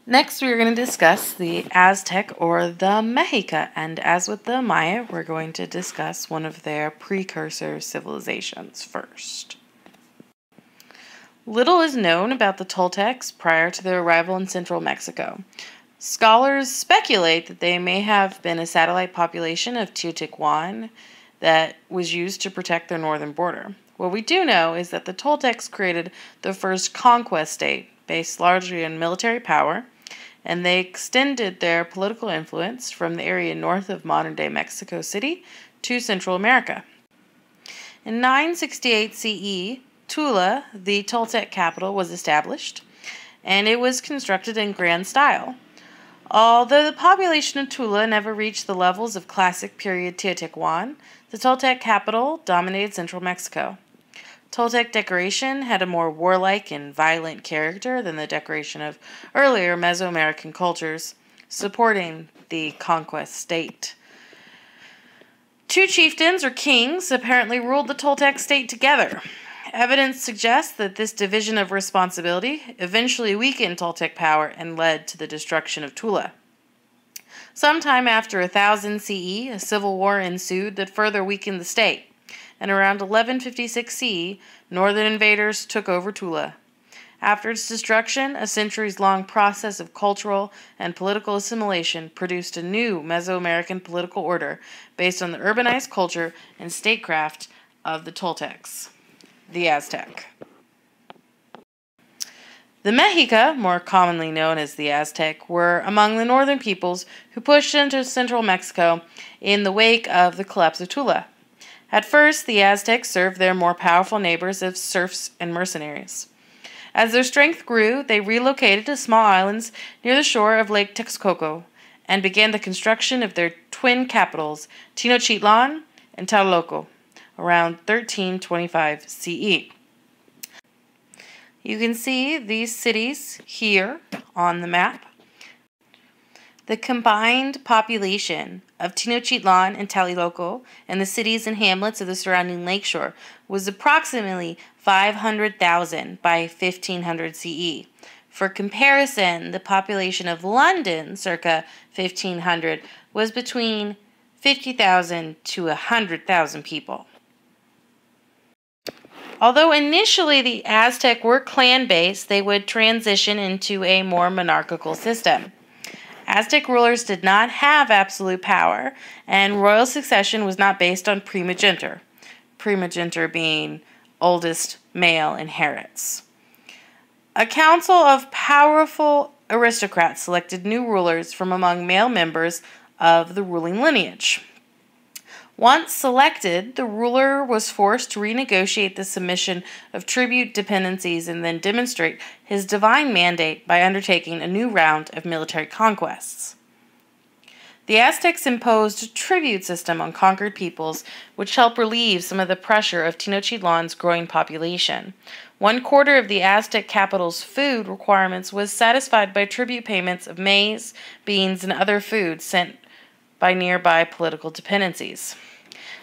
Next, we are going to discuss the Aztec or the Mexica, and as with the Maya, we're going to discuss one of their precursor civilizations first. Little is known about the Toltecs prior to their arrival in central Mexico. Scholars speculate that they may have been a satellite population of Teotihuacan that was used to protect their northern border. What we do know is that the Toltecs created the first conquest state, based largely on military power, and they extended their political influence from the area north of modern-day Mexico City to Central America. In 968 CE, Tula, the Toltec capital, was established, and it was constructed in grand style. Although the population of Tula never reached the levels of classic period Teotihuacan, the Toltec capital dominated central Mexico. Toltec decoration had a more warlike and violent character than the decoration of earlier Mesoamerican cultures, supporting the conquest state. Two chieftains or kings apparently ruled the Toltec state together. Evidence suggests that this division of responsibility eventually weakened Toltec power and led to the destruction of Tula. Sometime after 1000 CE, a civil war ensued that further weakened the state, and around 1156 CE, northern invaders took over Tula. After its destruction, a centuries-long process of cultural and political assimilation produced a new Mesoamerican political order based on the urbanized culture and statecraft of the Toltecs, the Aztec. The Mexica, more commonly known as the Aztec, were among the northern peoples who pushed into central Mexico in the wake of the collapse of Tula. At first, the Aztecs served their more powerful neighbors as serfs and mercenaries. As their strength grew, they relocated to small islands near the shore of Lake Texcoco and began the construction of their twin capitals, Tenochtitlan and Tlatelolco, around 1325 CE. You can see these cities here on the map. The combined population of Tenochtitlan and Tlatelolco and the cities and hamlets of the surrounding lakeshore was approximately 500,000 by 1500 CE. For comparison, the population of London circa 1500 was between 50,000 to 100,000 people. Although initially the Aztec were clan-based, they would transition into a more monarchical system. Aztec rulers did not have absolute power, and royal succession was not based on primogeniture. Primogeniture being oldest male inherits. A council of powerful aristocrats selected new rulers from among male members of the ruling lineage. Once selected, the ruler was forced to renegotiate the submission of tribute dependencies and then demonstrate his divine mandate by undertaking a new round of military conquests. The Aztecs imposed a tribute system on conquered peoples, which helped relieve some of the pressure of Tenochtitlan's growing population. 1/4 of the Aztec capital's food requirements was satisfied by tribute payments of maize, beans, and other foods sent by nearby political dependencies.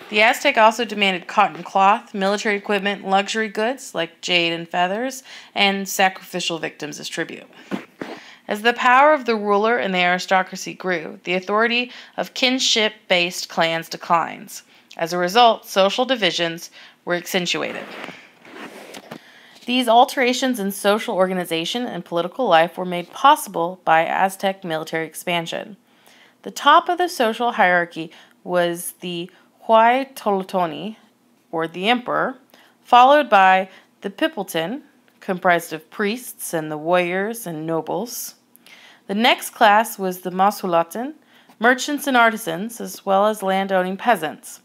The Aztec also demanded cotton cloth, military equipment, luxury goods like jade and feathers, and sacrificial victims as tribute. As the power of the ruler and the aristocracy grew, the authority of kinship-based clans declines. As a result, social divisions were accentuated. These alterations in social organization and political life were made possible by Aztec military expansion. The top of the social hierarchy was the Huaytolotoni, or the emperor, followed by the Pipiltin, comprised of priests and the warriors and nobles. The next class was the Masulatin, merchants and artisans, as well as land-owning peasants.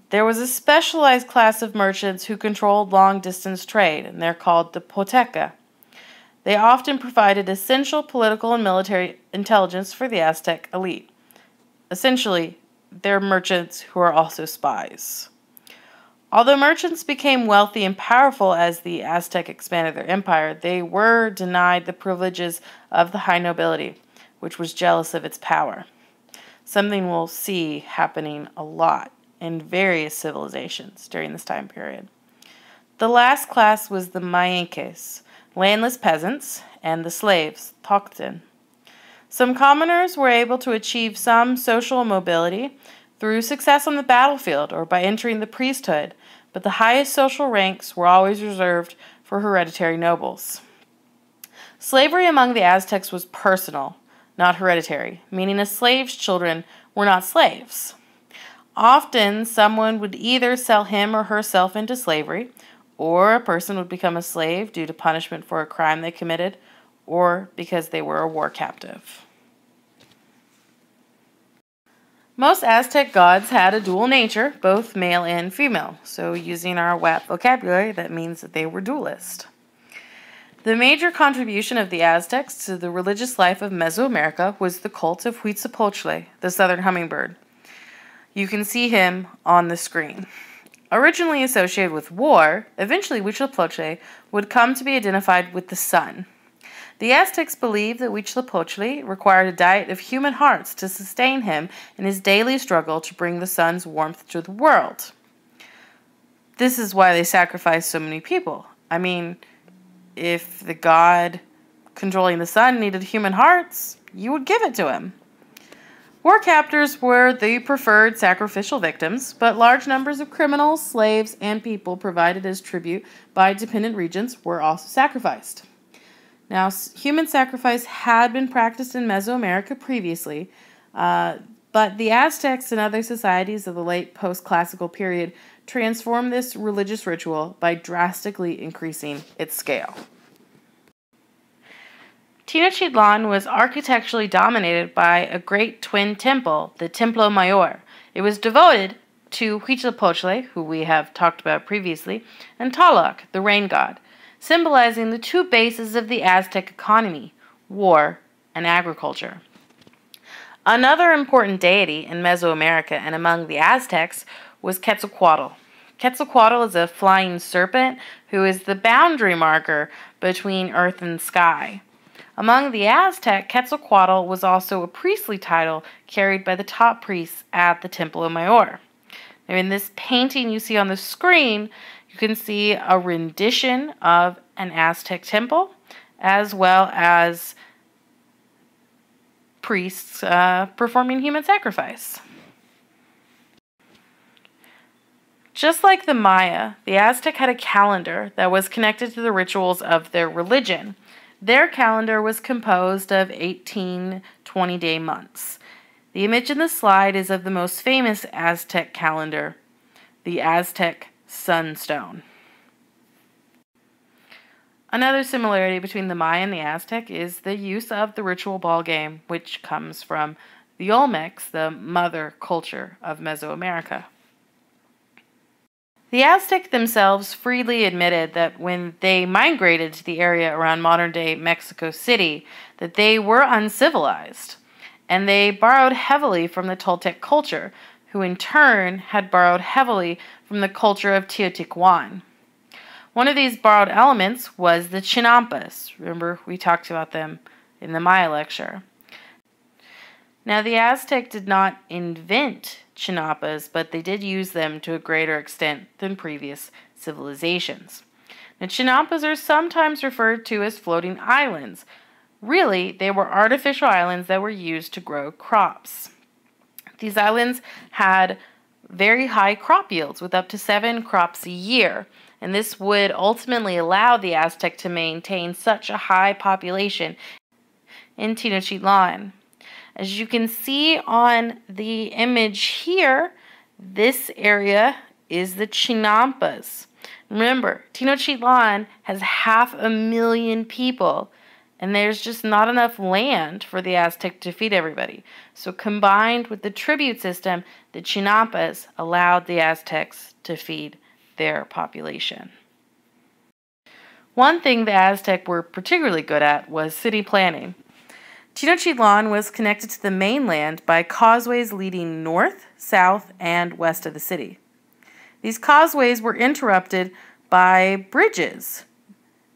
There was a specialized class of merchants who controlled long-distance trade, and they're called the Poteca. They often provided essential political and military intelligence for the Aztec elite. Essentially, they're merchants who are also spies. Although merchants became wealthy and powerful as the Aztec expanded their empire, they were denied the privileges of the high nobility, which was jealous of its power. Something we'll see happening a lot in various civilizations during this time period. The last class was the Mayenques, landless peasants, and the slaves, Toctin. Some commoners were able to achieve some social mobility through success on the battlefield or by entering the priesthood, but the highest social ranks were always reserved for hereditary nobles. Slavery among the Aztecs was personal, not hereditary, meaning a slave's children were not slaves. Often, someone would either sell him or herself into slavery, or a person would become a slave due to punishment for a crime they committed, or because they were a war captive. Most Aztec gods had a dual nature, both male and female, so using our WAP vocabulary, that means that they were dualist. The major contribution of the Aztecs to the religious life of Mesoamerica was the cult of Huitzilopochtli, the southern hummingbird. You can see him on the screen. Originally associated with war, eventually Huitzilopochtli would come to be identified with the sun. The Aztecs believed that Huitzilopochtli required a diet of human hearts to sustain him in his daily struggle to bring the sun's warmth to the world. This is why they sacrificed so many people. I mean, if the god controlling the sun needed human hearts, you would give it to him. War captors were the preferred sacrificial victims, but large numbers of criminals, slaves, and people provided as tribute by dependent regions were also sacrificed. Now, human sacrifice had been practiced in Mesoamerica previously, but the Aztecs and other societies of the late post-classical period transformed this religious ritual by drastically increasing its scale. Tenochtitlan was architecturally dominated by a great twin temple, the Templo Mayor. It was devoted to Huitzilopochtli, who we have talked about previously, and Tlaloc, the rain god, symbolizing the two bases of the Aztec economy, war and agriculture. Another important deity in Mesoamerica and among the Aztecs was Quetzalcoatl. Quetzalcoatl is a flying serpent who is the boundary marker between earth and sky. Among the Aztec, Quetzalcoatl was also a priestly title carried by the top priests at the Templo Mayor. Now, in this painting you see on the screen, you can see a rendition of an Aztec temple, as well as priests performing human sacrifice. Just like the Maya, the Aztec had a calendar that was connected to the rituals of their religion. Their calendar was composed of 18 20-day months. The image in the slide is of the most famous Aztec calendar, the Aztec sunstone. Another similarity between the Maya and the Aztec is the use of the ritual ball game, which comes from the Olmecs, the mother culture of Mesoamerica. The Aztec themselves freely admitted that when they migrated to the area around modern-day Mexico City, that they were uncivilized, and they borrowed heavily from the Toltec culture, who in turn had borrowed heavily from the culture of Teotihuacan. One of these borrowed elements was the Chinampas. Remember, we talked about them in the Maya lecture. Now, the Aztec did not invent Chinampas, but they did use them to a greater extent than previous civilizations. Now, Chinampas are sometimes referred to as floating islands. Really, they were artificial islands that were used to grow crops. These islands had very high crop yields, with up to 7 crops a year, and this would ultimately allow the Aztec to maintain such a high population in Tenochtitlan. As you can see on the image here, this area is the Chinampas. Remember, Tenochtitlan has 500,000 people, and there's just not enough land for the Aztec to feed everybody. So combined with the tribute system, the Chinampas allowed the Aztecs to feed their population. One thing the Aztec were particularly good at was city planning. Tenochtitlan was connected to the mainland by causeways leading north, south, and west of the city. These causeways were interrupted by bridges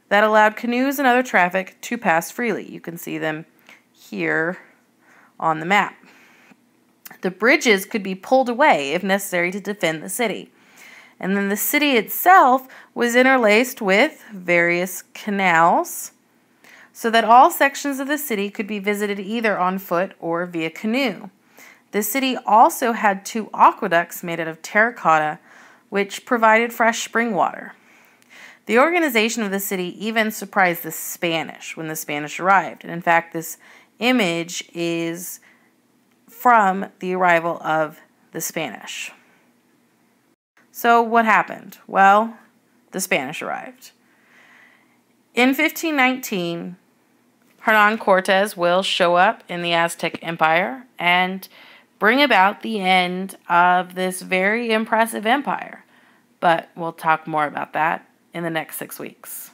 that allowed canoes and other traffic to pass freely. You can see them here on the map. The bridges could be pulled away if necessary to defend the city. And then the city itself was interlaced with various canals, so that all sections of the city could be visited either on foot or via canoe. The city also had 2 aqueducts made out of terracotta, which provided fresh spring water. The organization of the city even surprised the Spanish when the Spanish arrived. And in fact, this image is from the arrival of the Spanish. So what happened? Well, the Spanish arrived. In 1519, Hernan Cortes will show up in the Aztec Empire and bring about the end of this very impressive empire. But we'll talk more about that in the next 6 weeks.